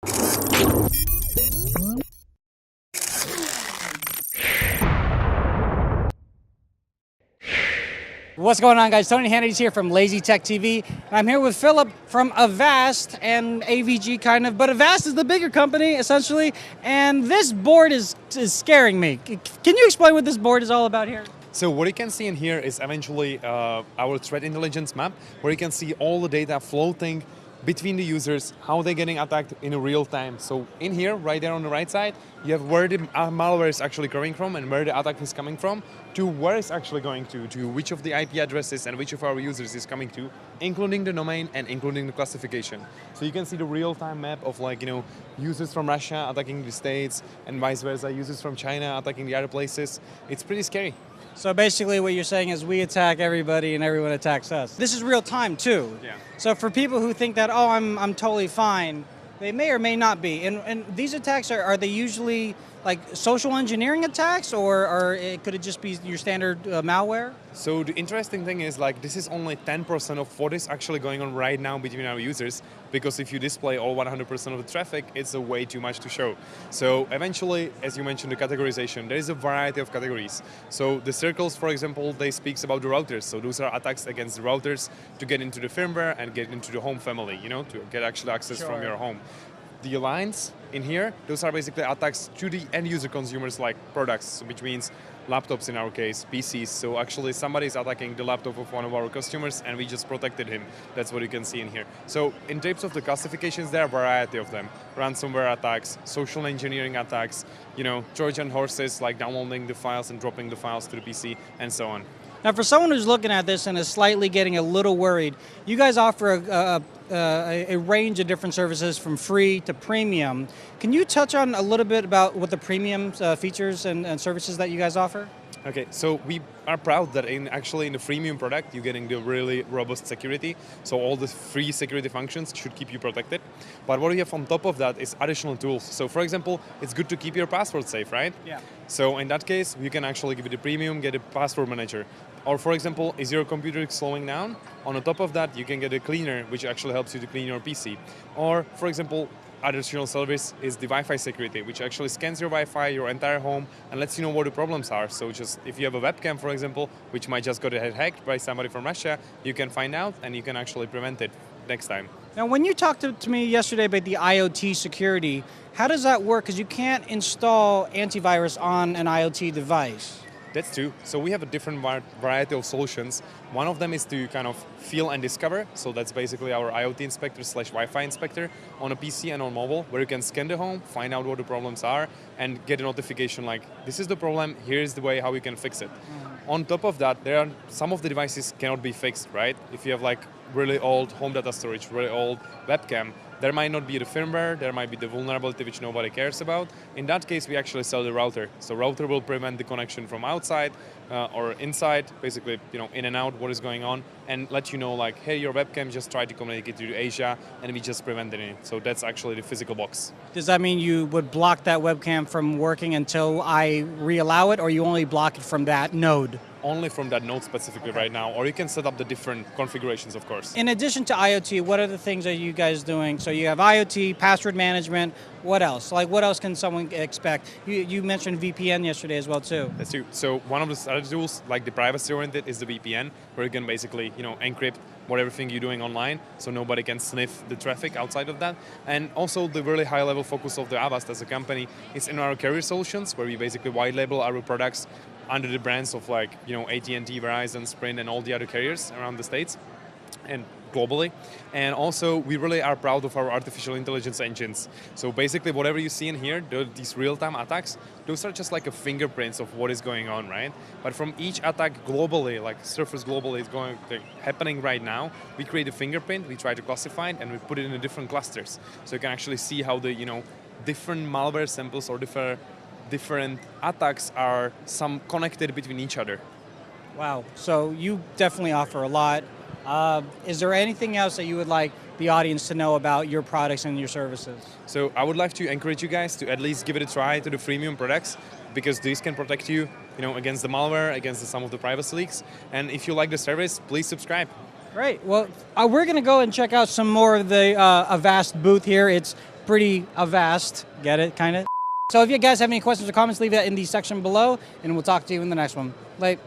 What's going on, guys? Tony Hannity's here from Lazy Tech TV. I'm here with Philip from Avast and AVG kind of, but Avast is the bigger company essentially, and this board is scaring me. Can you explain what this board is all about here? So what you can see in here is eventually our threat intelligence map, where you can see all the data floating between the users, how they're getting attacked in real time. So in here, right there on the right side, you have where the malware is actually coming from and where the attack is coming from, to where it's actually going to which of the IP addresses and which of our users is coming to, including the domain and including the classification. So you can see the real-time map of users from Russia attacking the States and vice versa, users from China attacking the other places. It's pretty scary. So basically what you're saying is we attack everybody and everyone attacks us. This is real time too. Yeah. So for people who think that, oh, I'm totally fine, they may or may not be. And these attacks, are they usually like social engineering attacks, or could it just be your standard malware? So the interesting thing is, this is only 10% of what is actually going on right now between our users, because if you display all 100% of the traffic, it's way too much to show. So eventually, as you mentioned, the categorization, there is a variety of categories. So the circles, for example, they speaks about the routers. So those are attacks against the routers to get into the firmware and get into the home family, to get actually access from your home. The lines in here, those are basically attacks to the end user consumers like products, which means laptops in our case, PCs. So actually somebody is attacking the laptop of one of our customers and we just protected him. That's what you can see in here. So in terms of the classifications, there are a variety of them. Ransomware attacks, social engineering attacks, Trojan horses like downloading the files and dropping the files to the PC and so on. Now, for someone who's looking at this and is slightly getting a little worried, you guys offer a range of different services from free to premium. Can you touch on a little bit about what the premium features and services that you guys offer? Okay, so we are proud that in the freemium product, you're getting the really robust security. So all the free security functions should keep you protected. But what we have on top of that is additional tools. So for example, it's good to keep your password safe, right? Yeah. So in that case, you can actually give it a premium, get a password manager. Or for example, is your computer slowing down? On the top of that, you can get a cleaner, which actually helps you to clean your PC. Or for example, additional service is the Wi-Fi security, which actually scans your Wi-Fi, your entire home, and lets you know what the problems are. So just if you have a webcam, for example, which might just got hacked by somebody from Russia, you can find out and you can actually prevent it next time. Now, when you talked to me yesterday about the IoT security, how does that work? Because you can't install antivirus on an IoT device. That's true. So we have a different variety of solutions. One of them is to kind of feel and discover. So that's basically our IoT inspector / Wi-Fi inspector on a PC and on mobile, where you can scan the home, find out what the problems are, and get a notification like, this is the problem, here's the way how you can fix it. On top of that, there are some of the devices cannot be fixed, right? If you have really old home data storage, really old webcam, there might not be the firmware, there might be the vulnerability which nobody cares about. In that case, we actually sell the router. So router will prevent the connection from outside or inside, basically, in and out, what is going on, and let you know hey, your webcam just tried to communicate to Asia, and we just prevented it. So that's actually the physical box. Does that mean you would block that webcam from working until I reallow it, or you only block it from that node? Only from that node specifically right now, or you can set up the different configurations, of course. In addition to IoT, what are the things that you guys doing? So you have IoT, password management, what else? What else can someone expect? You mentioned VPN yesterday as well too. That's true. So one of the other tools, the privacy-oriented, is the VPN, where you can basically, encrypt everything you're doing online, so nobody can sniff the traffic outside of that. And also the really high-level focus of the Avast as a company is in our carrier solutions, where we basically white label our products under the brands of AT&T, Verizon, Sprint, and all the other carriers around the States and globally. And also, we really are proud of our artificial intelligence engines. So basically, whatever you see in here, these real-time attacks, those are just a fingerprints of what is going on, right? But from each attack globally, surface globally is happening right now, we create a fingerprint, we try to classify it, and we put it in the different clusters. So you can actually see how the different malware samples or different attacks are some connected between each other. Wow, so you definitely offer a lot. Is there anything else that you would like the audience to know about your products and your services? So I would like to encourage you guys to at least give it a try to the freemium products, because these can protect you, against the malware, against some of the privacy leaks. And if you like the service, please subscribe. Great. Well, we're going to go and check out some more of the Avast booth here. It's pretty Avast. Get it, kind of? So if you guys have any questions or comments, leave that in the section below, and we'll talk to you in the next one. Bye.